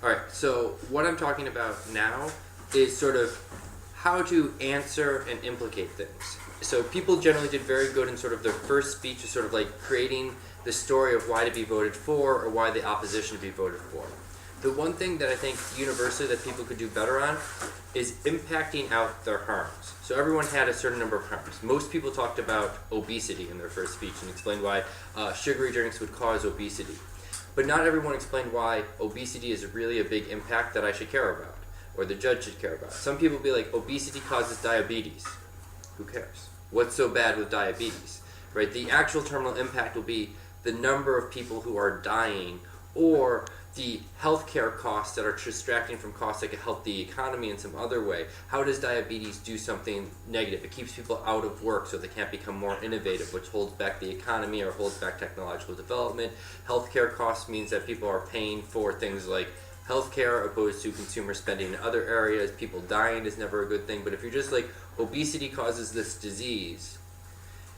All right, so what I'm talking about now is sort of how to answer and implicate things. So people generally did very good in sort of their first speech, is sort of like creating the story of why to be voted for or why the opposition to be voted for. The one thing that I think universally that people could do better on is impacting out their harms. So everyone had a certain number of harms. Most people talked about obesity in their first speech and explained why sugary drinks would cause obesity. But not everyone explained why obesity is really a big impact that I should care about, or the judge should care about. Some people will be like, obesity causes diabetes. Who cares? What's so bad with diabetes? Right? The actual terminal impact will be the number of people who are dying, or the healthcare costs that are distracting from costs that could help the economy in some other way. How does diabetes do something negative? It keeps people out of work so they can't become more innovative, which holds back the economy or holds back technological development. Healthcare costs means that people are paying for things like healthcare opposed to consumer spending in other areas. People dying is never a good thing. But if you're just like, obesity causes this disease,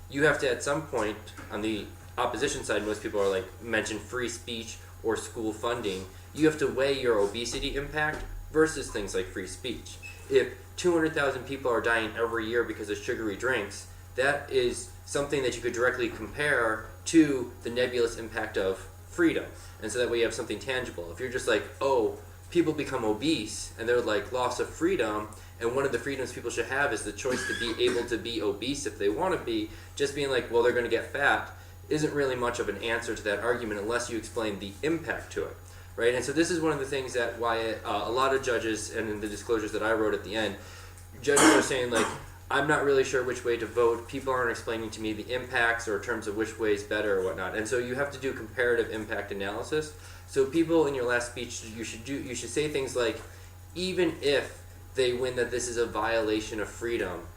you have to at some point, on the opposition side, most people are like, mention free speech or school funding. You have to weigh your obesity impact versus things like free speech. If 200,000 people are dying every year because of sugary drinks, that is something that you could directly compare to the nebulous impact of freedom. And so that way you have something tangible. If you're just like, oh, people become obese and they're like loss of freedom, and one of the freedoms people should have is the choice to be able to be obese if they want to be, just being like, well, they're going to get fat, isn't really much of an answer to that argument unless you explain the impact to it, right? And so this is one of the things that why a lot of judges, and in the disclosures that I wrote at the end, judges are saying like, I'm not really sure which way to vote. People aren't explaining to me the impacts or terms of which way is better or whatnot. And so you have to do comparative impact analysis. So people in your last speech, you should say things like, even if they win that this is a violation of freedom,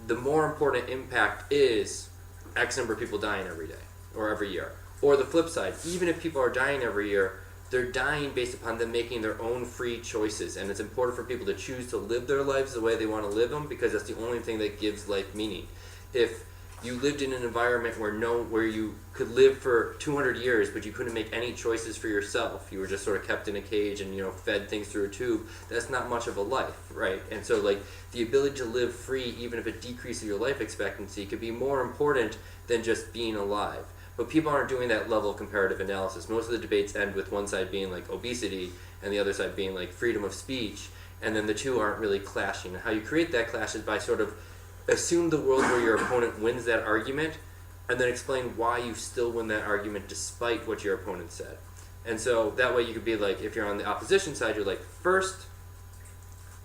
the more important impact is X number of people dying every day or every year. Or the flip side, even if people are dying every year, they're dying based upon them making their own free choices, and it's important for people to choose to live their lives the way they want to live them, because that's the only thing that gives life meaning. If you lived in an environment where you could live for 200 years, but you couldn't make any choices for yourself, you were just sort of kept in a cage and fed things through a tube, that's not much of a life, right? And so like the ability to live free, even if it decreases your life expectancy, could be more important than just being alive. But people aren't doing that level of comparative analysis. Most of the debates end with one side being like obesity and the other side being like freedom of speech, and then the two aren't really clashing. And how you create that clash is by sort of assume the world where your opponent wins that argument, and then explain why you still win that argument despite what your opponent said. And so that way you could be like, if you're on the opposition side, you're like, first,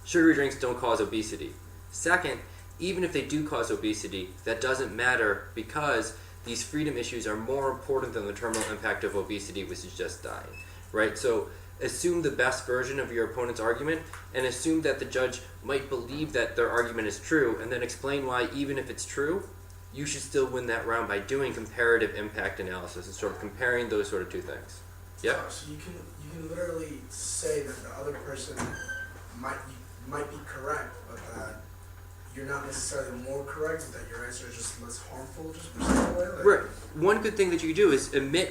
sugary drinks don't cause obesity. Second, even if they do cause obesity, that doesn't matter because these freedom issues are more important than the terminal impact of obesity, which is just dying, right? So assume the best version of your opponent's argument and assume that the judge might believe that their argument is true, and then explain why, even if it's true, you should still win that round by doing comparative impact analysis and sort of comparing those sort of two things. Yeah? So you can literally say that the other person might be correct, but that you're not necessarily more correct, that your answer is just less harmful, just percent away. Like, right. One good thing that you could do is admit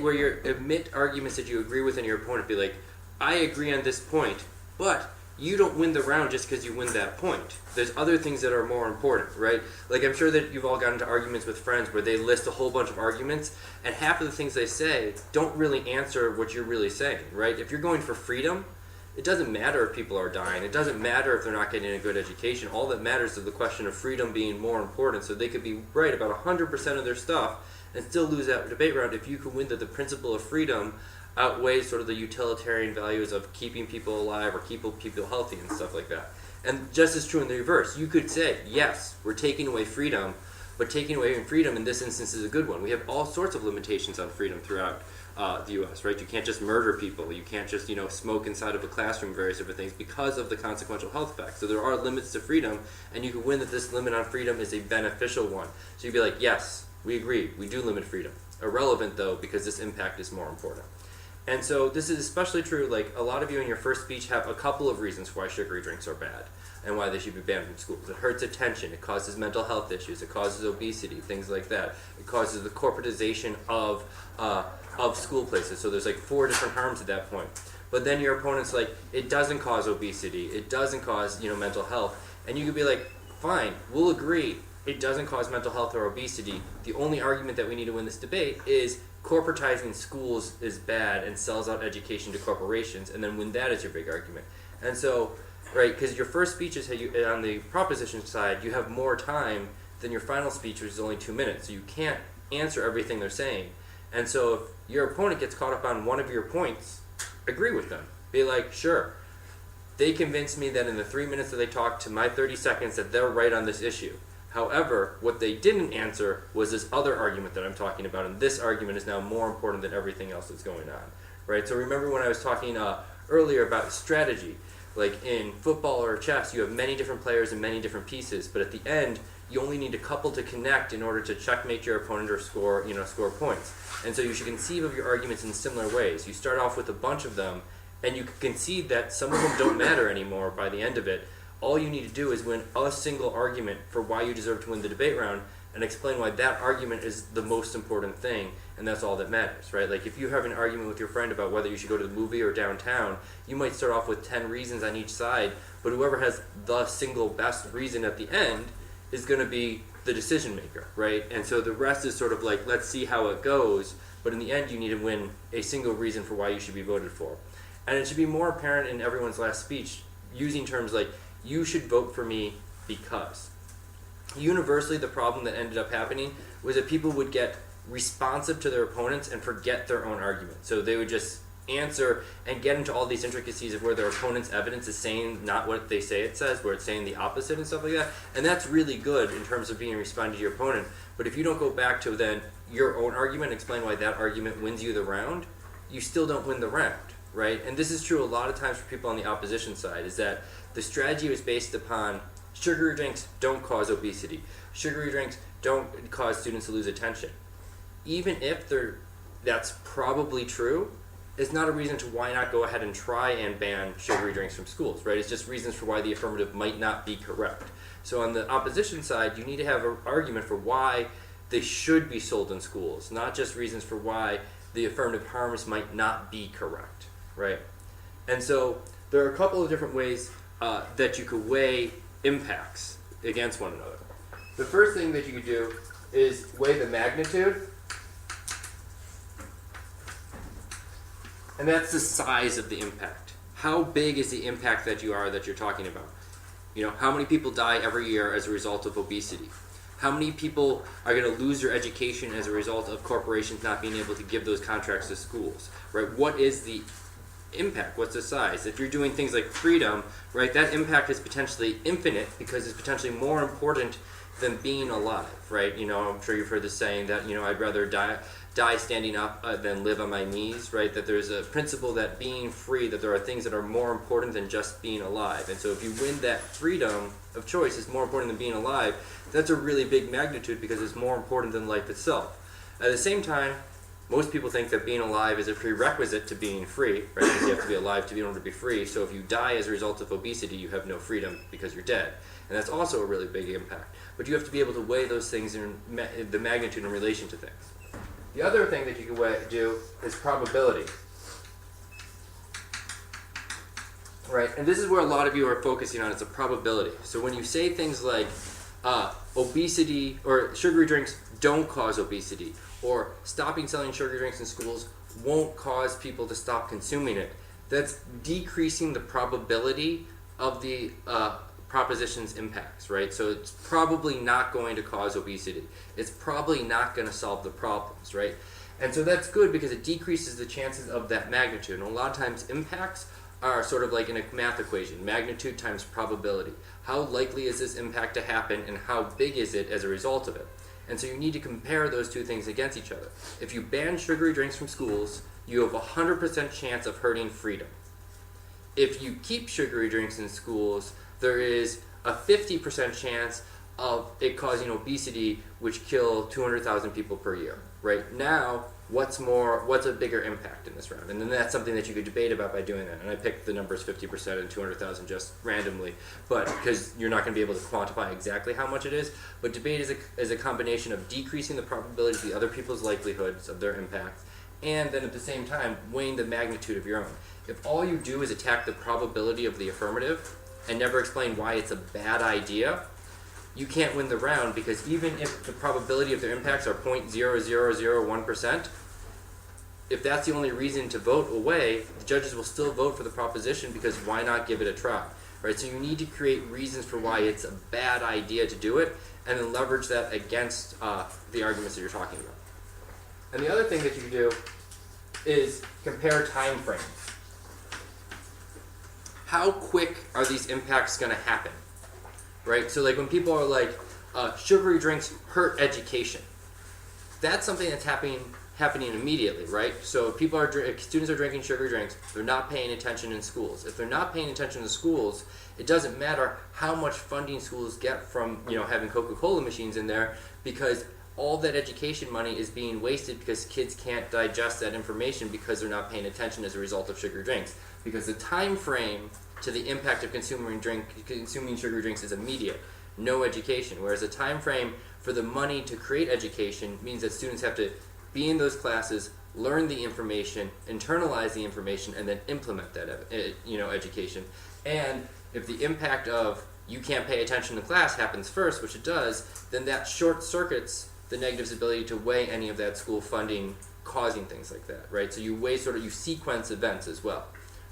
arguments that you agree with in your opponent. Be like, I agree on this point, but you don't win the round just because you win that point. There's other things that are more important, right? Like I'm sure that you've all gotten into arguments with friends where they list a whole bunch of arguments, and half of the things they say don't really answer what you're really saying, right? If you're going for freedom, it doesn't matter if people are dying. It doesn't matter if they're not getting a good education. All that matters is the question of freedom being more important. So they could be right about 100% of their stuff and still lose that debate round if you can win that the principle of freedom outweighs sort of the utilitarian values of keeping people alive or keeping people healthy and stuff like that. And just as true in the reverse. You could say, yes, we're taking away freedom, but taking away freedom in this instance is a good one. We have all sorts of limitations on freedom throughout the U.S., right? You can't just murder people. You can't just, smoke inside of a classroom, various different things because of the consequential health effects. So there are limits to freedom, and you can win that this limit on freedom is a beneficial one. So you'd be like, yes, we agree. We do limit freedom. Irrelevant, though, because this impact is more important. And so this is especially true, like a lot of you in your first speech have a couple of reasons why sugary drinks are bad and why they should be banned from schools. It hurts attention, it causes mental health issues, it causes obesity, things like that. It causes the corporatization of school places. So there's like 4 different harms at that point. but then your opponent's like, it doesn't cause obesity, it doesn't cause, mental health, and you could be like, fine, we'll agree, it doesn't cause mental health or obesity. The only argument that we need to win this debate is corporatizing schools is bad and sells out education to corporations, and then win that as your big argument. And so, right, because your first speech is on the proposition side, you have more time than your final speech, which is only 2 minutes, so you can't answer everything they're saying. And so if your opponent gets caught up on one of your points, agree with them. Be like, sure, they convinced me that in the 3 minutes that they talked to my 30 seconds that they're right on this issue. However, what they didn't answer was this other argument that I'm talking about, and this argument is now more important than everything else that's going on, right? So remember when I was talking earlier about strategy, like in football or chess, you have many different players and many different pieces, but at the end, you only need a couple to connect in order to checkmate your opponent or score points. And so you should conceive of your arguments in similar ways. You start off with a bunch of them, and you can concede that some of them don't matter anymore by the end of it. All you need to do is win a single argument for why you deserve to win the debate round and explain why that argument is the most important thing, and that's all that matters, right? Like if you have an argument with your friend about whether you should go to the movie or downtown, you might start off with 10 reasons on each side, but whoever has the single best reason at the end is going to be the decision maker, right? And so the rest is sort of like, let's see how it goes, but in the end you need to win a single reason for why you should be voted for. And it should be more apparent in everyone's last speech using terms like, you should vote for me because. Universally, the problem that ended up happening was that people would get responsive to their opponents and forget their own argument. So they would just answer and get into all these intricacies of where their opponent's evidence is saying not what they say it says, where it's saying the opposite and stuff like that. And that's really good in terms of being responding to your opponent. But if you don't go back to then your own argument, explain why that argument wins you the round, you still don't win the round, right? And this is true a lot of times for people on the opposition side, is that the strategy was based upon sugary drinks don't cause obesity. Sugary drinks don't cause students to lose attention. Even if that's probably true, it's not a reason to why not go ahead and try and ban sugary drinks from schools, right? It's just reasons for why the affirmative might not be correct. So on the opposition side, you need to have an argument for why they should be sold in schools, not just reasons for why the affirmative harms might not be correct, right? And so there are a couple of different ways that you could weigh impacts against one another. The first thing that you could do is weigh the magnitude, and that's the size of the impact. How big is the impact that you're talking about? How many people die every year as a result of obesity? How many people are going to lose their education as a result of corporations not being able to give those contracts to schools, right? What is the impact? What's the size? If you're doing things like freedom, right, that impact is potentially infinite because it's potentially more important than being alive, right? I'm sure you've heard the saying that, I'd rather die standing up than live on my knees, right? That there's a principle that being free, that there are things that are more important than just being alive. And so if you win that freedom of choice is more important than being alive, that's a really big magnitude because it's more important than life itself. At the same time, most people think that being alive is a prerequisite to being free, right? Because you have to be alive to be able to be free. So if you die as a result of obesity, you have no freedom because you're dead. And that's also a really big impact. But you have to be able to weigh those things in the magnitude in relation to things. The other thing that you can do is probability. Right? And this is where a lot of you are focusing on, it's a probability. So when you say things like obesity or sugary drinks don't cause obesity, or stopping selling sugar drinks in schools won't cause people to stop consuming it, that's decreasing the probability of the proposition's impacts, right? So it's probably not going to cause obesity. It's probably not going to solve the problems, right? And so that's good because it decreases the chances of that magnitude. And a lot of times impacts are sort of like in a math equation, magnitude times probability. How likely is this impact to happen and how big is it as a result of it? And so you need to compare those two things against each other. If you ban sugary drinks from schools, you have a 100% chance of hurting freedom. If you keep sugary drinks in schools, there is a 50% chance of it causing obesity, which kill 200,000 people per year. Right now, what's a bigger impact in this round? And then that's something that you could debate about by doing that. And I picked the numbers 50% and 200,000 just randomly, but because you're not going to be able to quantify exactly how much it is. But debate is a combination of decreasing the probability of the other people's likelihoods of their impact and then at the same time weighing the magnitude of your own. If all you do is attack the probability of the affirmative and never explain why it's a bad idea, you can't win the round, because even if the probability of their impacts are 0.0001%, if that's the only reason to vote away, the judges will still vote for the proposition, because why not give it a try, right? So you need to create reasons for why it's a bad idea to do it, and then leverage that against the arguments that you're talking about. And the other thing that you can do is compare time frames. How quick are these impacts going to happen, right? So like when people are like, sugary drinks hurt education, that's something that's happening immediately, right? So if students are drinking sugary drinks, they're not paying attention in schools. If they're not paying attention in schools, it doesn't matter how much funding schools get from having Coca-Cola machines in there, because all that education money is being wasted because kids can't digest that information because they're not paying attention as a result of sugary drinks. Because the time frame to the impact of consuming sugary drinks is immediate, no education. Whereas the time frame for the money to create education means that students have to be in those classes, learn the information, internalize the information, and then implement that education. And if the impact of you can't pay attention to class happens first, which it does, then that short circuits the negative's ability to weigh any of that school funding causing things like that, right? So you weigh you sequence events as well,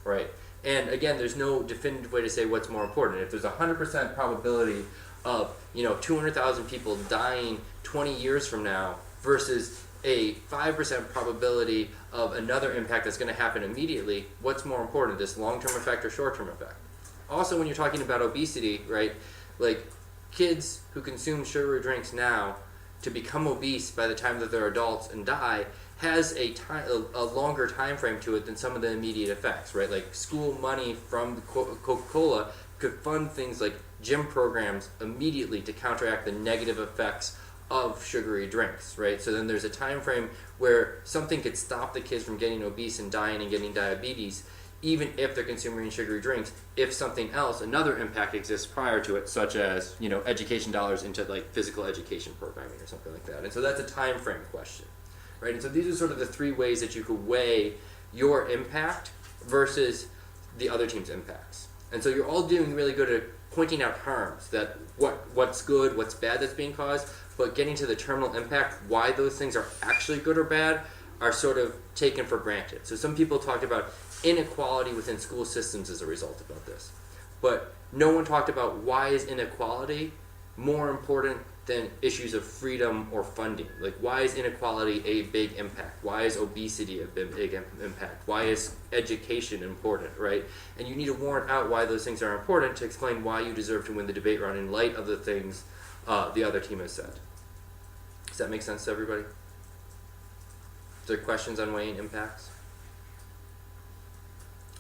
right? And again, there's no definitive way to say what's more important. If there's a 100% probability of 200,000 people dying 20 years from now versus a 5% probability of another impact that's going to happen immediately, what's more important, this long-term effect or short-term effect? Also, when you're talking about obesity, right, like kids who consume sugary drinks now to become obese by the time that they're adults and die has a longer time frame to it than some of the immediate effects, right? Like school money from Coca-Cola could fund things like gym programs immediately to counteract the negative effects of sugary drinks, right? So then there's a time frame where something could stop the kids from getting obese and dying and getting diabetes, even if they're consuming sugary drinks, if something else, another impact exists prior to it, such as education dollars into like physical education programming or something like that. And so that's a time frame question, right? And so these are sort of the three ways that you could weigh your impact versus the other team's impacts. And so you're all doing really good at pointing out harms, that what's good, what's bad that's being caused, but getting to the terminal impact, why those things are actually good or bad, are sort of taken for granted. So some people talked about inequality within school systems as a result of this. But no one talked about why is inequality more important than issues of freedom or funding. Like, why is inequality a big impact? Why is obesity a big impact? Why is education important, right? And you need to warrant out why those things are important to explain why you deserve to win the debate round in light of the things the other team has said. Does that make sense to everybody? Is there questions on weighing impacts?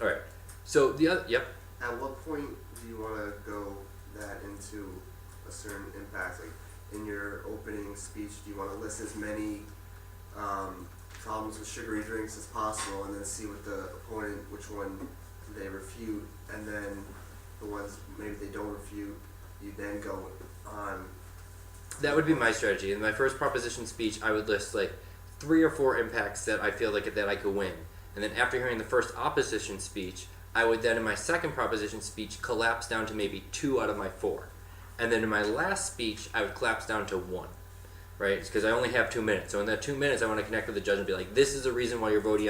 All right. So the other, yep. At what point do you want to go that into a certain impact? Like in your opening speech, do you want to list as many problems with sugary drinks as possible, and then see with the opponent which one they refute, and then the ones maybe they don't refute, you then go on? That would be my strategy. In my first proposition speech, I would list like 3 or 4 impacts that I feel like that I could win. And then after hearing the first opposition speech, I would then in my second proposition speech collapse down to maybe 2 out of my 4. And then in my last speech, I would collapse down to 1, right? Because I only have 2 minutes. So in that 2 minutes, I want to connect with the judge and be like, this is the reason why you're voting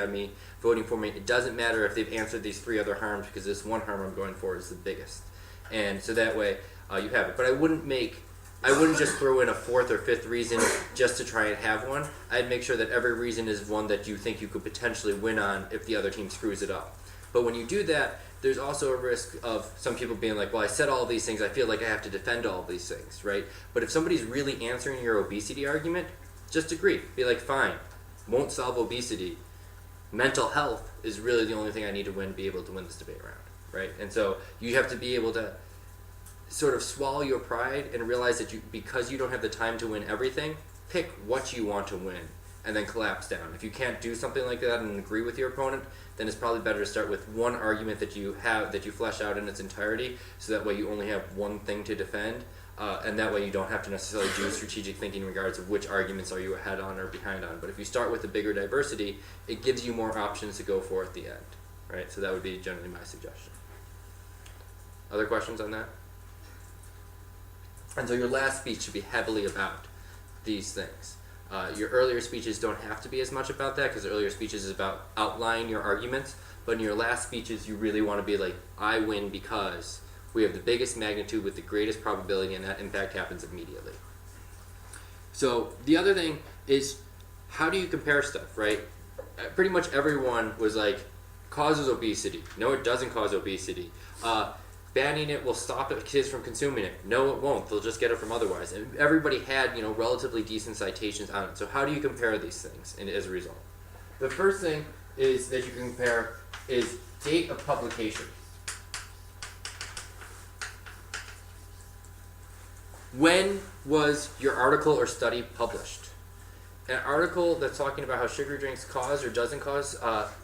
for me. It doesn't matter if they've answered these 3 other harms, because this one harm I'm going for is the biggest. And so that way you have it. But I wouldn't just throw in a 4th or 5th reason just to try and have one. I'd make sure that every reason is one that you think you could potentially win on if the other team screws it up. But when you do that, there's also a risk of some people being like, well, I said all these things, I feel like I have to defend all of these things, right? But if somebody's really answering your obesity argument, just agree. Be like, fine, won't solve obesity. Mental health is really the only thing I need to be able to win this debate round, right? And so you have to be able to sort of swallow your pride and realize that because you don't have the time to win everything, pick what you want to win and then collapse down. If you can't do something like that and agree with your opponent, then it's probably better to start with one argument that you flesh out in its entirety, so that way you only have one thing to defend, and that way you don't have to necessarily do strategic thinking in regards of which arguments are you ahead on or behind on. But if you start with a bigger diversity, it gives you more options to go for at the end, right? So that would be generally my suggestion. Other questions on that? And so your last speech should be heavily about these things. Your earlier speeches don't have to be as much about that, because the earlier speeches is about outlining your arguments, but in your last speeches you really want to be like, I win because we have the biggest magnitude with the greatest probability, and that impact happens immediately. So the other thing is, how do you compare stuff, right? Pretty much everyone was like, causes obesity. No, it doesn't cause obesity. Banning it will stop kids from consuming it. No, it won't. They'll just get it from otherwise. And everybody had, relatively decent citations on it. So how do you compare these things as a result? The first thing is that you can compare is date of publication. When was your article or study published? An article that's talking about how sugary drinks cause or doesn't cause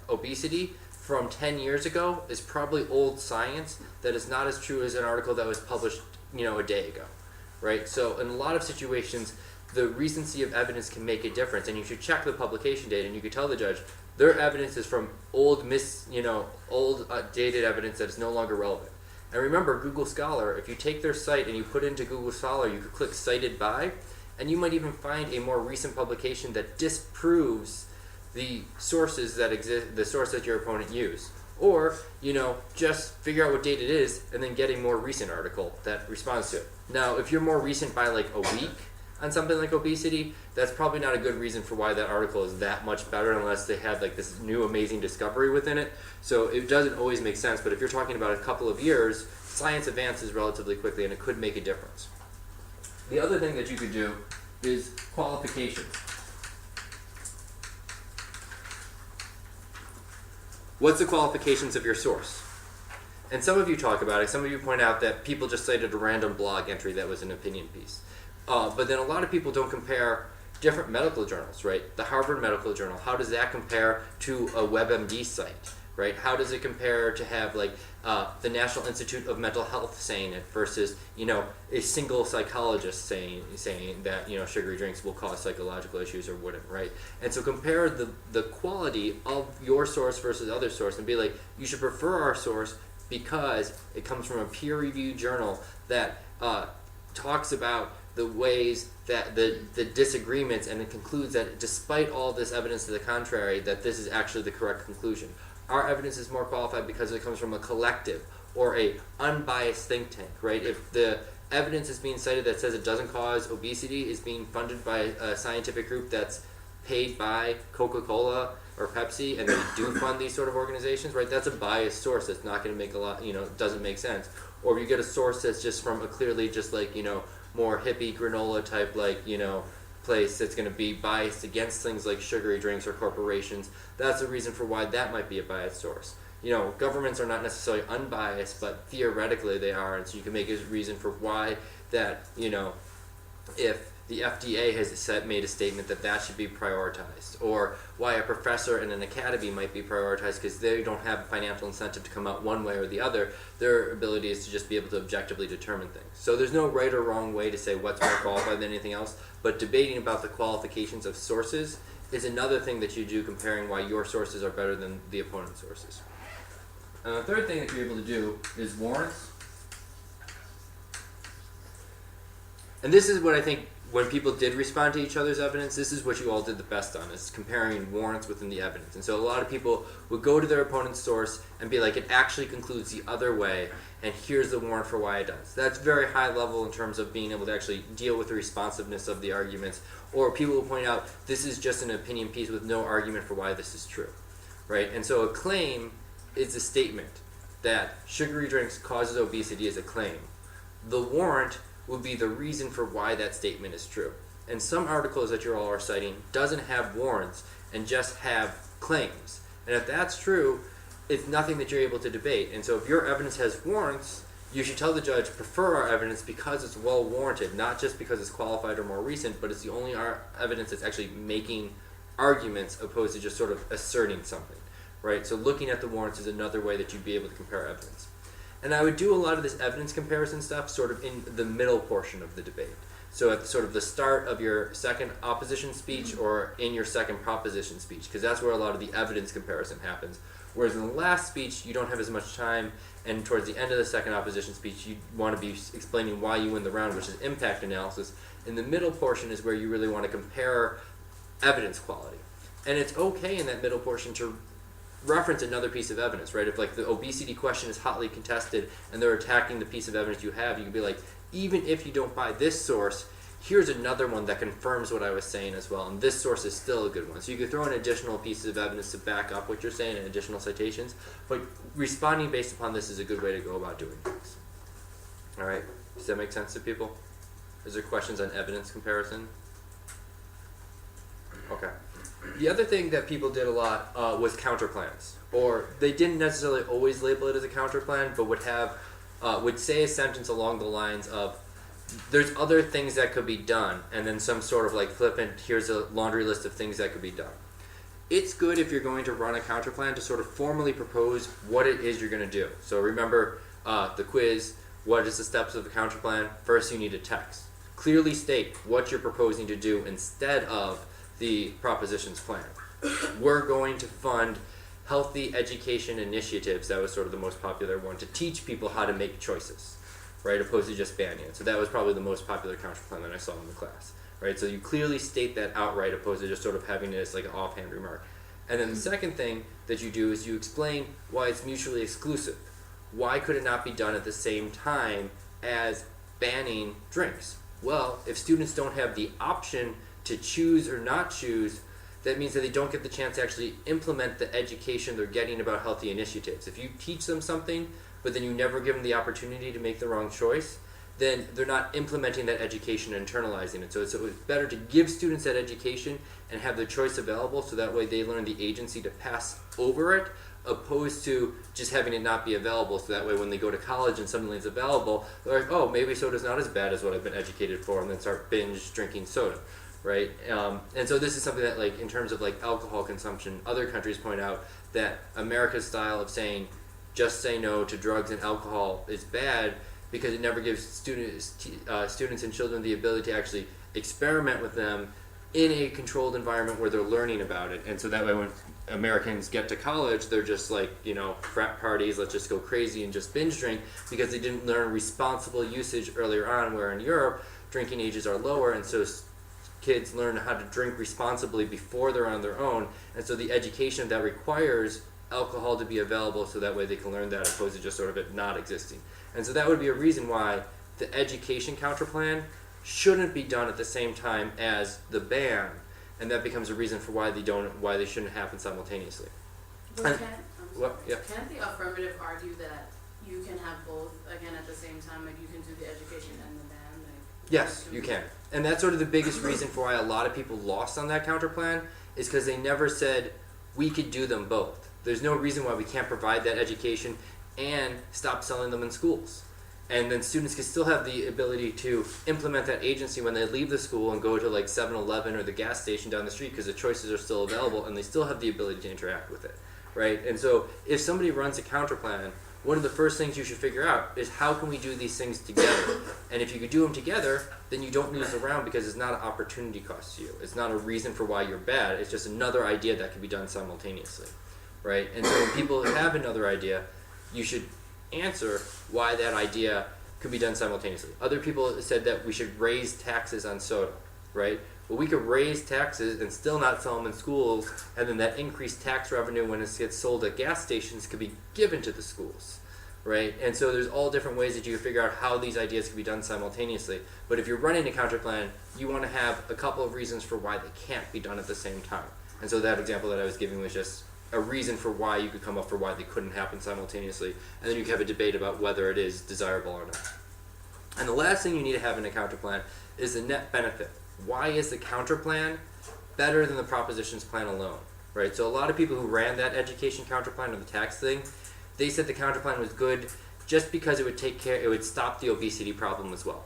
obesity from 10 years ago is probably old science that is not as true as an article that was published, a day ago, right? So in a lot of situations, the recency of evidence can make a difference, and you should check the publication date, and you could tell the judge their evidence is from old dated evidence that is no longer relevant. And remember, Google Scholar, if you take their site and you put it into Google Scholar, you could click cited by, and you might even find a more recent publication that disproves the sources that exist, the source that your opponent used. Or, just figure out what date it is and then get a more recent article that responds to it. Now, if you're more recent by like a week on something like obesity, that's probably not a good reason for why that article is that much better unless they had like this new amazing discovery within it. So it doesn't always make sense, but if you're talking about a couple of years, science advances relatively quickly and it could make a difference. The other thing that you could do is qualifications. What's the qualifications of your source? And some of you talk about it. Some of you point out that people just cited a random blog entry that was an opinion piece. But then a lot of people don't compare different medical journals, right? The Harvard Medical Journal, how does that compare to a WebMD site, right? How does it compare to have like the National Institute of Mental Health saying it versus, a single psychologist saying that, sugary drinks will cause psychological issues or wouldn't, right? And so compare the quality of your source versus other source and be like, you should prefer our source because it comes from a peer-reviewed journal that talks about the ways that the disagreements, and it concludes that despite all this evidence to the contrary, that this is actually the correct conclusion. Our evidence is more qualified because it comes from a collective or a unbiased think tank, right? If the evidence is being cited that says it doesn't cause obesity is being funded by a scientific group that's paid by Coca-Cola or Pepsi, and they do fund these sort of organizations, right? That's a biased source that's not going to make a lot, doesn't make sense. Or if you get a source that's just from a clearly just like, more hippie granola type place that's going to be biased against things like sugary drinks or corporations, that's a reason for why that might be a biased source. Governments are not necessarily unbiased, but theoretically they are, and so you can make a reason for why that, if the FDA has made a statement that should be prioritized, or why a professor in an academy might be prioritized because they don't have a financial incentive to come out one way or the other. Their ability is to just be able to objectively determine things. So there's no right or wrong way to say what's more qualified than anything else, but debating about the qualifications of sources is another thing that you do, comparing why your sources are better than the opponent's sources. And the third thing that you're able to do is warrants. And this is what I think, when people did respond to each other's evidence, this is what you all did the best on, is comparing warrants within the evidence. And so a lot of people would go to their opponent's source and be like, it actually concludes the other way, and here's the warrant for why it does. That's very high level in terms of being able to actually deal with the responsiveness of the arguments. Or people will point out, this is just an opinion piece with no argument for why this is true, right? And so a claim is a statement that sugary drinks causes obesity is a claim. The warrant would be the reason for why that statement is true. And some articles that you all are citing doesn't have warrants and just have claims. And if that's true, it's nothing that you're able to debate. And so if your evidence has warrants, you should tell the judge, prefer our evidence because it's well warranted, not just because it's qualified or more recent, but it's the only evidence that's actually making arguments opposed to just sort of asserting something, right? So looking at the warrants is another way that you'd be able to compare evidence. And I would do a lot of this evidence comparison stuff sort of in the middle portion of the debate. So at sort of the start of your second opposition speech or in your second proposition speech, because that's where a lot of the evidence comparison happens. Whereas in the last speech, you don't have as much time, and towards the end of the second opposition speech, you want to be explaining why you win the round, which is impact analysis. In the middle portion is where you really want to compare evidence quality. And it's okay in that middle portion to reference another piece of evidence, right? If like the obesity question is hotly contested and they're attacking the piece of evidence you have, you can be like, even if you don't buy this source, here's another one that confirms what I was saying as well, and this source is still a good one. So you could throw in additional pieces of evidence to back up what you're saying and additional citations, but responding based upon this is a good way to go about doing things. All right, does that make sense to people? Is there questions on evidence comparison? Okay. The other thing that people did a lot was counterplans, or they didn't necessarily always label it as a counterplan, but would say a sentence along the lines of, there's other things that could be done, and then some sort of like flippant, here's a laundry list of things that could be done. It's good if you're going to run a counterplan to sort of formally propose what it is you're going to do. So remember the quiz, what is the steps of a counterplan? First you need a text. Clearly state what you're proposing to do instead of the propositions plan. We're going to fund healthy education initiatives, that was sort of the most popular one, to teach people how to make choices, right, opposed to just banning it. So that was probably the most popular counterplan that I saw in the class, right? So you clearly state that outright opposed to just sort of having it as like an offhand remark. And then the second thing that you do is you explain why it's mutually exclusive. Why could it not be done at the same time as banning drinks? Well, if students don't have the option to choose or not choose, that means that they don't get the chance to actually implement the education they're getting about healthy initiatives. If you teach them something, but then you never give them the opportunity to make the wrong choice, then they're not implementing that education and internalizing it. So it's better to give students that education and have their choice available, so that way they learn the agency to pass over it, opposed to just having it not be available, so that way when they go to college and suddenly it's available, they're like, oh, maybe soda's not as bad as what I've been educated for, and then start binge drinking soda. Right, and so this is something that, like, in terms of like alcohol consumption, other countries point out that America's style of saying just say no to drugs and alcohol is bad because it never gives students and children the ability to actually experiment with them in a controlled environment where they're learning about it. And so that way when Americans get to college, they're just like, frat parties, let's just go crazy and just binge drink, because they didn't learn responsible usage earlier on, where in Europe drinking ages are lower, and so kids learn how to drink responsibly before they're on their own, and so the education that requires alcohol to be available, so that way they can learn that, opposed to just sort of it not existing. And so that would be a reason why the education counterplan shouldn't be done at the same time as the ban, and that becomes a reason for why they shouldn't happen simultaneously. But Yeah. can't the affirmative argue that you can have both again at the same time? Like you can do the education and the ban. Yes, you can. And that's sort of the biggest reason for why a lot of people lost on that counterplan, is because they never said we could do them both. There's no reason why we can't provide that education and stop selling them in schools. And then students can still have the ability to implement that agency when they leave the school and go to like 7-Eleven or the gas station down the street, because the choices are still available and they still have the ability to interact with it, right? And so if somebody runs a counterplan, one of the first things you should figure out is how can we do these things together? And if you could do them together, then you don't lose the round, because it's not an opportunity cost to you. It's not a reason for why you're bad. It's just another idea that can be done simultaneously, right? And so when people have another idea, you should answer why that idea could be done simultaneously. Other people said that we should raise taxes on soda, right? Well, we could raise taxes and still not sell them in schools, and then that increased tax revenue when it gets sold at gas stations could be given to the schools, right? And so there's all different ways that you can figure out how these ideas can be done simultaneously. But if you're running a counterplan, you want to have a couple of reasons for why they can't be done at the same time. And so that example that I was giving was just a reason for why you could come up for why they couldn't happen simultaneously, and then you can have a debate about whether it is desirable or not. And the last thing you need to have in a counterplan is the net benefit. Why is the counterplan better than the propositions plan alone, right? So a lot of people who ran that education counterplan or the tax thing, they said the counterplan was good just because it would stop the obesity problem as well.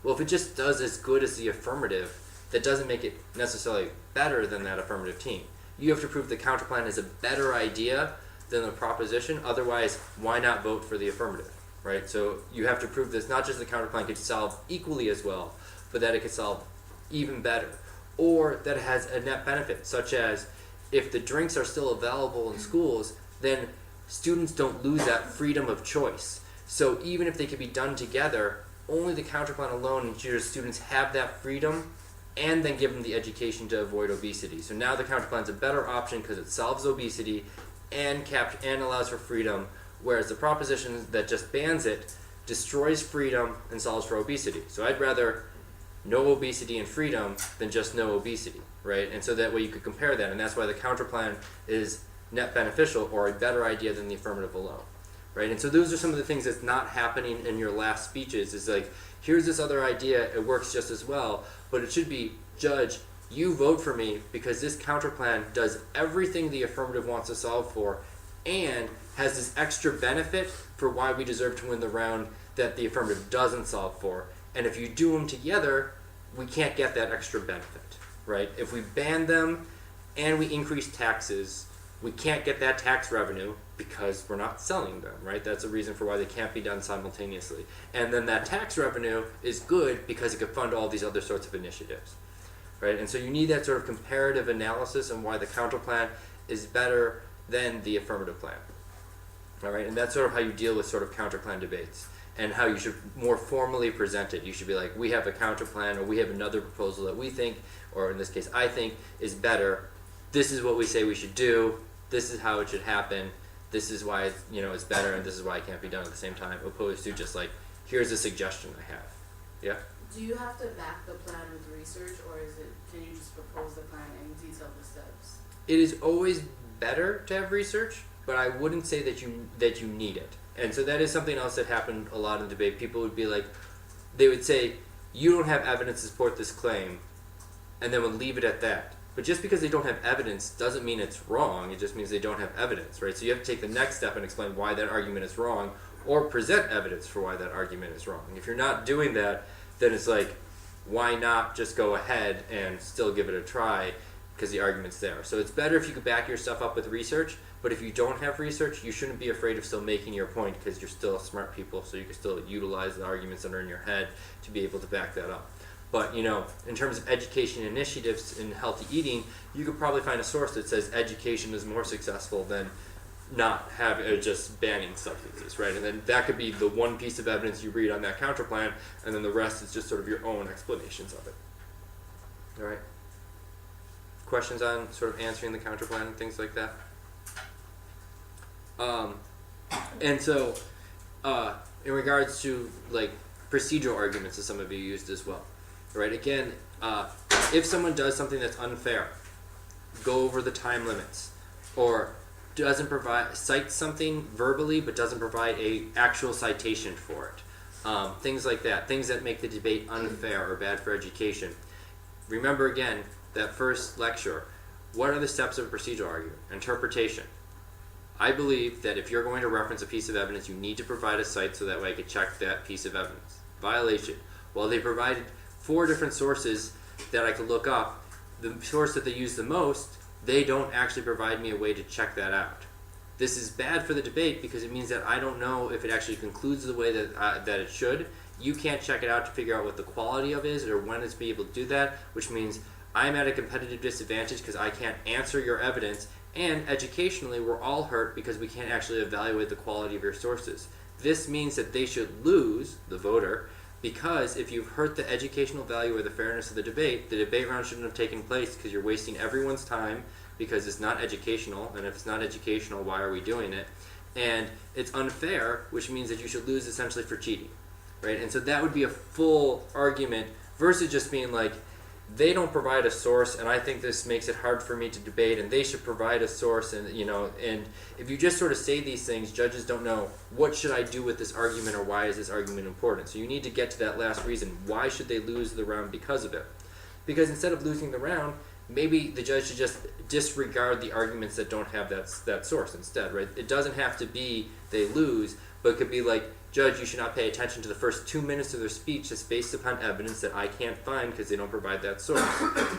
Well, if it just does as good as the affirmative, that doesn't make it necessarily better than that affirmative team. You have to prove the counterplan is a better idea than the proposition. Otherwise, why not vote for the affirmative, right? So you have to prove this, not just the counterplan could solve equally as well, but that it could solve even better, or that it has a net benefit, such as if the drinks are still available in schools, then students don't lose that freedom of choice. So even if they could be done together, only the counterplan alone ensures students have that freedom and then give them the education to avoid obesity. So now the counterplan is a better option because it solves obesity and allows for freedom, whereas the proposition that just bans it destroys freedom and solves for obesity. So I'd rather no obesity and freedom than just no obesity, right? And so that way you could compare that, and that's why the counterplan is net beneficial or a better idea than the affirmative alone, right? And so those are some of the things that's not happening in your last speeches, is like, here's this other idea, it works just as well, but it should be, judge, you vote for me because this counterplan does everything the affirmative wants to solve for and has this extra benefit for why we deserve to win the round that the affirmative doesn't solve for. And if you do them together, we can't get that extra benefit, right? If we ban them and we increase taxes, we can't get that tax revenue because we're not selling them, right? That's a reason for why they can't be done simultaneously. And then that tax revenue is good because it could fund all these other sorts of initiatives, right? And so you need that sort of comparative analysis on why the counterplan is better than the affirmative plan, all right? And that's sort of how you deal with sort of counterplan debates and how you should more formally present it. You should be like, we have a counterplan, or we have another proposal that we think, or in this case I think, is better. This is what we say we should do. This is how it should happen. This is why it's better, and this is why it can't be done at the same time, opposed to just like, here's a suggestion I have. Yeah? Do you have to back the plan with research, or can you just propose the plan and detail the steps? It is always better to have research, but I wouldn't say that you need it. And so that is something else that happened a lot in the debate. People would be like, they would say, you don't have evidence to support this claim, and then would leave it at that. But just because they don't have evidence doesn't mean it's wrong. It just means they don't have evidence, right? So you have to take the next step and explain why that argument is wrong, or present evidence for why that argument is wrong. If you're not doing that, then it's like, why not just go ahead and still give it a try because the argument's there. So it's better if you could back your stuff up with research, but if you don't have research, you shouldn't be afraid of still making your point because you're still smart people, so you can still utilize the arguments that are in your head to be able to back that up. But, in terms of education initiatives in healthy eating, you could probably find a source that says education is more successful than not just banning substances, right? And then that could be the one piece of evidence you read on that counterplan, and then the rest is just sort of your own explanations of it. All right? Questions on sort of answering the counterplan and things like that? And so, in regards to like procedural arguments that some of you used as well, right? Again, if someone does something that's unfair, go over the time limits, or cites something verbally but doesn't provide a actual citation for it. Things like that, things that make the debate unfair or bad for education. Remember again, that first lecture, what are the steps of a procedural argument? Interpretation. I believe that if you're going to reference a piece of evidence, you need to provide a cite so that way I could check that piece of evidence. Violation. Well, they provided 4 different sources that I could look up. The source that they use the most, they don't actually provide me a way to check that out. This is bad for the debate because it means that I don't know if it actually concludes the way that it should. You can't check it out to figure out what the quality of it is or when it's be able to do that, which means I'm at a competitive disadvantage because I can't answer your evidence, and educationally we're all hurt because we can't actually evaluate the quality of your sources. This means that they should lose, the voter, because if you've hurt the educational value or the fairness of the debate round shouldn't have taken place because you're wasting everyone's time because it's not educational, and if it's not educational, why are we doing it? And it's unfair, which means that you should lose essentially for cheating, right? And so that would be a full argument versus just being like, they don't provide a source, and I think this makes it hard for me to debate, and they should provide a source, and and if you just sort of say these things, judges don't know what should I do with this argument or why is this argument important. So you need to get to that last reason. Why should they lose the round because of it? Because instead of losing the round, maybe the judge should just disregard the arguments that don't have that source instead, right? It doesn't have to be they lose, but it could be like, judge, you should not pay attention to the first 2 minutes of their speech that's based upon evidence that I can't find because they don't provide that source,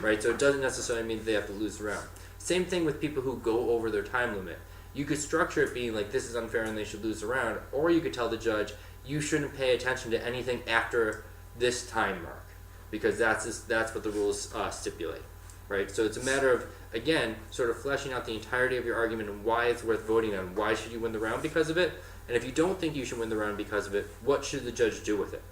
right? So it doesn't necessarily mean that they have to lose the round. Same thing with people who go over their time limit. You could structure it being like, this is unfair and they should lose the round, or you could tell the judge, you shouldn't pay attention to anything after this time mark, because that's what the rules stipulate, right? So it's a matter of, again, sort of fleshing out the entirety of your argument and why it's worth voting on. Why should you win the round because of it? And if you don't think you should win the round because of it, what should the judge do with it?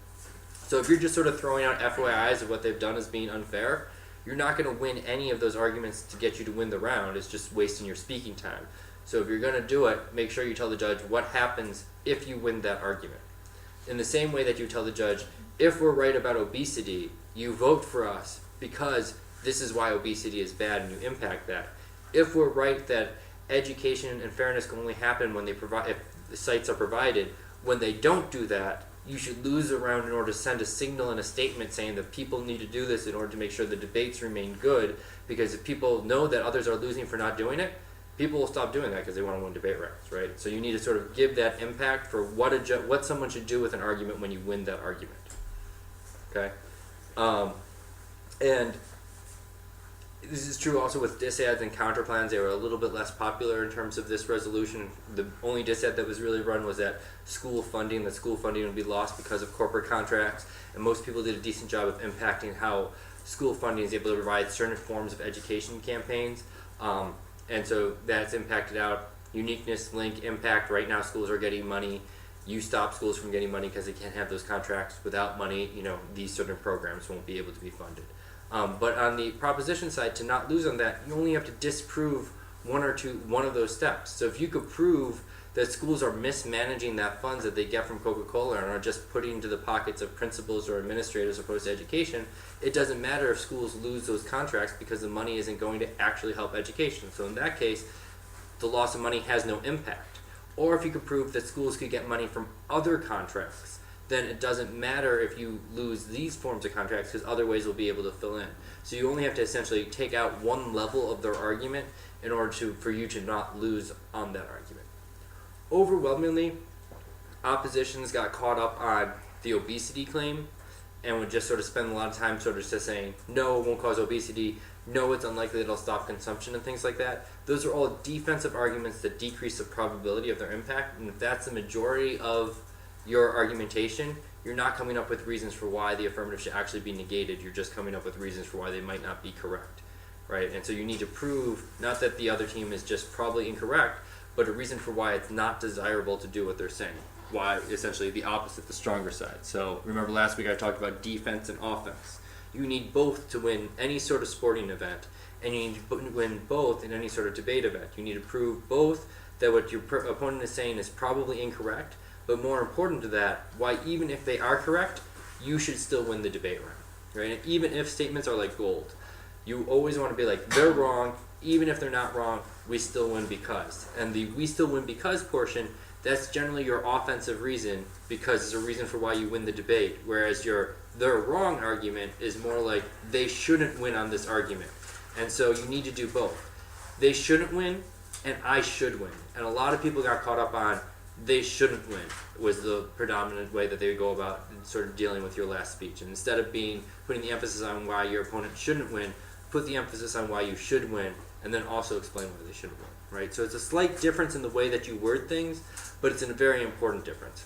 So if you're just sort of throwing out FYIs of what they've done as being unfair, you're not going to win any of those arguments to get you to win the round. It's just wasting your speaking time. So if you're going to do it, make sure you tell the judge what happens if you win that argument. In the same way that you tell the judge, if we're right about obesity, you vote for us because this is why obesity is bad and you impact that. If we're right that education and fairness can only happen when if the sites are provided, when they don't do that, you should lose a round in order to send a signal and a statement saying that people need to do this in order to make sure the debates remain good, because if people know that others are losing for not doing it, people will stop doing that because they want to win debate rounds, right? So you need to sort of give that impact for what someone should do with an argument when you win that argument, okay? And this is true also with disads and counterplans. They were a little bit less popular in terms of this resolution. The only disad that was really run was that school funding would be lost because of corporate contracts, and most people did a decent job of impacting how school funding is able to provide certain forms of education campaigns, and so that's impacted out uniqueness, link, impact. Right now schools are getting money. You stop schools from getting money because they can't have those contracts. Without money, these certain programs won't be able to be funded. But on the proposition side, to not lose on that, you only have to disprove one of those steps. So if you could prove that schools are mismanaging that funds that they get from Coca-Cola and are just putting into the pockets of principals or administrators opposed to education, it doesn't matter if schools lose those contracts because the money isn't going to actually help education. So in that case, the loss of money has no impact. Or if you could prove that schools could get money from other contracts, then it doesn't matter if you lose these forms of contracts because other ways will be able to fill in. So you only have to essentially take out one level of their argument in order for you to not lose on that argument. Overwhelmingly, oppositions got caught up on the obesity claim and would just sort of spend a lot of time sort of just saying, no, it won't cause obesity, no, it's unlikely it'll stop consumption and things like that. Those are all defensive arguments that decrease the probability of their impact, and if that's the majority of your argumentation, you're not coming up with reasons for why the affirmative should actually be negated. You're just coming up with reasons for why they might not be correct, right? And so you need to prove not that the other team is just probably incorrect, but a reason for why it's not desirable to do what they're saying. Why essentially the opposite, the stronger side. So remember last week I talked about defense and offense. You need both to win any sort of sporting event, and you need to win both in any sort of debate event. You need to prove both that what your opponent is saying is probably incorrect, but more important to that, why even if they are correct, you should still win the debate round, right? And even if statements are like gold, you always want to be like, they're wrong, even if they're not wrong, we still win because. And the we still win because portion, that's generally your offensive reason because it's a reason for why you win the debate, whereas your they're wrong argument is more like they shouldn't win on this argument. And so you need to do both. They shouldn't win and I should win. And a lot of people got caught up on they shouldn't win was the predominant way that they would go about sort of dealing with your last speech. And instead of putting the emphasis on why your opponent shouldn't win, put the emphasis on why you should win, and then also explain why they should win, right? So it's a slight difference in the way that you word things, but it's a very important difference.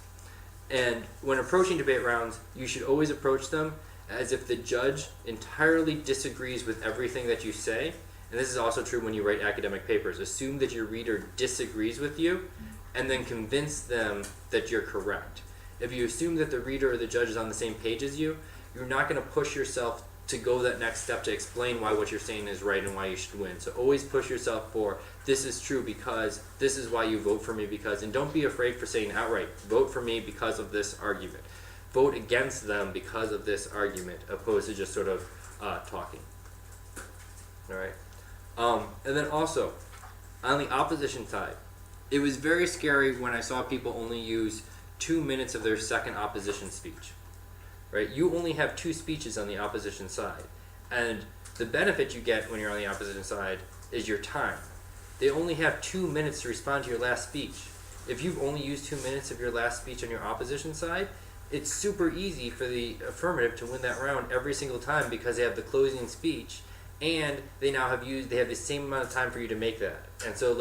And when approaching debate rounds, you should always approach them as if the judge entirely disagrees with everything that you say. And this is also true when you write academic papers. Assume that your reader disagrees with you, and then convince them that you're correct. If you assume that the reader or the judge is on the same page as you, you're not going to push yourself to go that next step to explain why what you're saying is right and why you should win. So always push yourself for, this is true because, this is why you vote for me because, and don't be afraid for saying outright, vote for me because of this argument. Vote against them because of this argument, opposed to just sort of talking. All right. And then also, on the opposition side, it was very scary when I saw people only use 2 minutes of their second opposition speech. Right? You only have 2 speeches on the opposition side. And the benefit you get when you're on the opposition side is your time. They only have 2 minutes to respond to your last speech. If you've only used 2 minutes of your last speech on your opposition side, it's super easy for the affirmative to win that round every single time because they have the closing speech and they now have the same amount of time for you to make that. And so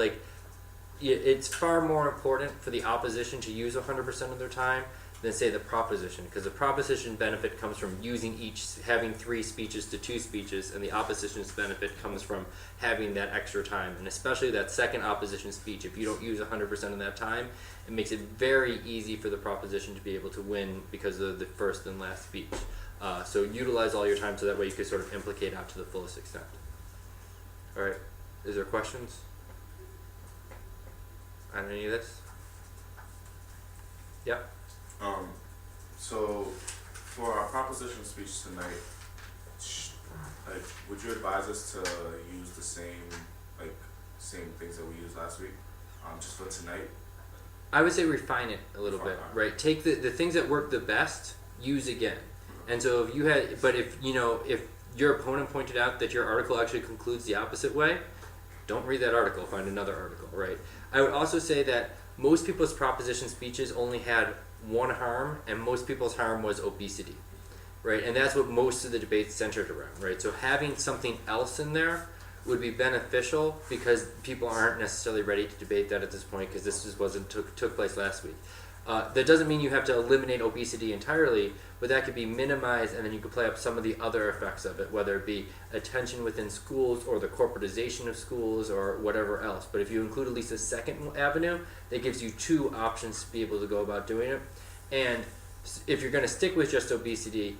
it's far more important for the opposition to use 100% of their time than say the proposition, because the proposition benefit comes from having 3 speeches to 2 speeches, and the opposition's benefit comes from having that extra time, and especially that second opposition speech. If you don't use 100% of that time, it makes it very easy for the proposition to be able to win because of the first and last speech. So utilize all your time so that way you can sort of implicate out to the fullest extent. All right, is there questions on any of this? Yep. So for our proposition speech tonight, would you advise us to use the same things that we used last week, just for tonight? I would say refine it a little bit, right? Take the things that work the best, use again. And so if your opponent pointed out that your article actually concludes the opposite way, don't read that article, find another article, right? I would also say that most people's proposition speeches only had one harm, and most people's harm was obesity, right? And that's what most of the debates centered around, right? So having something else in there would be beneficial because people aren't necessarily ready to debate that at this point because this just took place last week. That doesn't mean you have to eliminate obesity entirely, but that could be minimized, and then you could play up some of the other effects of it, whether it be attention within schools or the corporatization of schools or whatever else. But if you include at least a second avenue, that gives you 2 options to be able to go about doing it. And if you're going to stick with just obesity,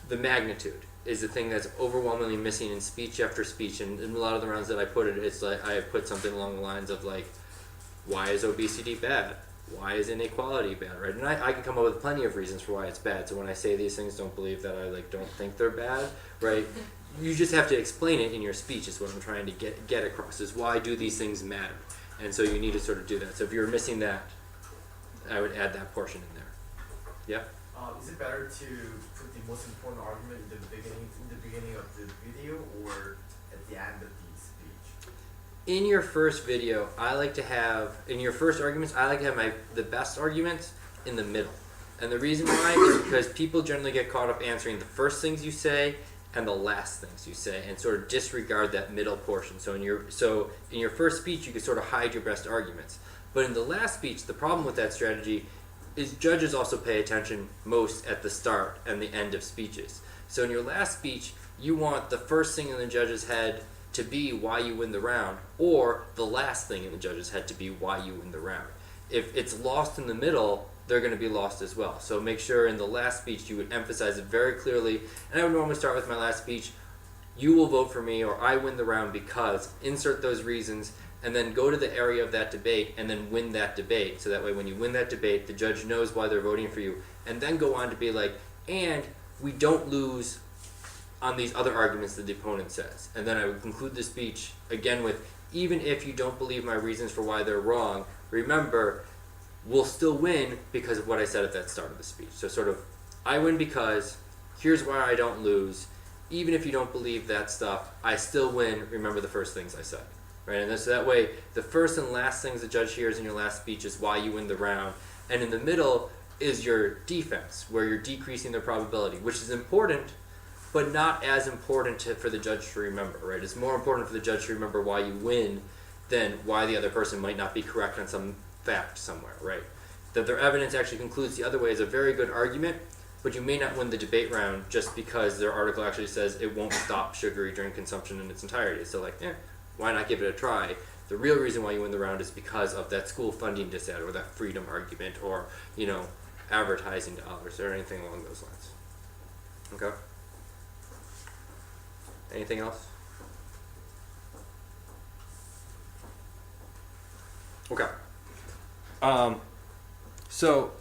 the magnitude is the thing that's overwhelmingly missing in speech after speech. And in a lot of the rounds that I put it, it's like I put something along the lines of like, why is obesity bad? Why is inequality bad, right? And I can come up with plenty of reasons for why it's bad. So when I say these things, don't believe that I don't think they're bad, right? You just have to explain it in your speech is what I'm trying to get across, is why do these things matter? And so you need to sort of do that. So if you're missing that, I would add that portion in there. Yeah? Is it better to put the most important argument in the beginning of the video or at the end of the speech? In your first video, in your first arguments, I like to have the best arguments in the middle. And the reason why is because people generally get caught up answering the first things you say and the last things you say and sort of disregard that middle portion. So in your first speech, you can sort of hide your best arguments. But in the last speech, the problem with that strategy is judges also pay attention most at the start and the end of speeches. So in your last speech, you want the first thing in the judge's head to be why you win the round, or the last thing in the judge's head to be why you win the round. If it's lost in the middle, they're going to be lost as well. So make sure in the last speech you would emphasize it very clearly. And I would normally start with my last speech, you will vote for me, or I win the round because, insert those reasons, and then go to the area of that debate and then win that debate. So that way when you win that debate, the judge knows why they're voting for you. And then go on to be like, and we don't lose on these other arguments that the opponent says. And then I would conclude the speech again with, even if you don't believe my reasons for why they're wrong, remember, we'll still win because of what I said at that start of the speech. So sort of, I win because, here's why I don't lose. Even if you don't believe that stuff, I still win. Remember the first things I said. Right? And so that way, the first and last things the judge hears in your last speech is why you win the round. And in the middle is your defense, where you're decreasing their probability, which is important, but not as important for the judge to remember, right? It's more important for the judge to remember why you win than why the other person might not be correct on some fact somewhere, right? That their evidence actually concludes the other way is a very good argument, but you may not win the debate round just because their article actually says it won't stop sugary drink consumption in its entirety. So why not give it a try? The real reason why you win the round is because of that school funding dissent or that freedom argument or, advertising dollars or anything along those lines. Okay? Anything else? Okay. So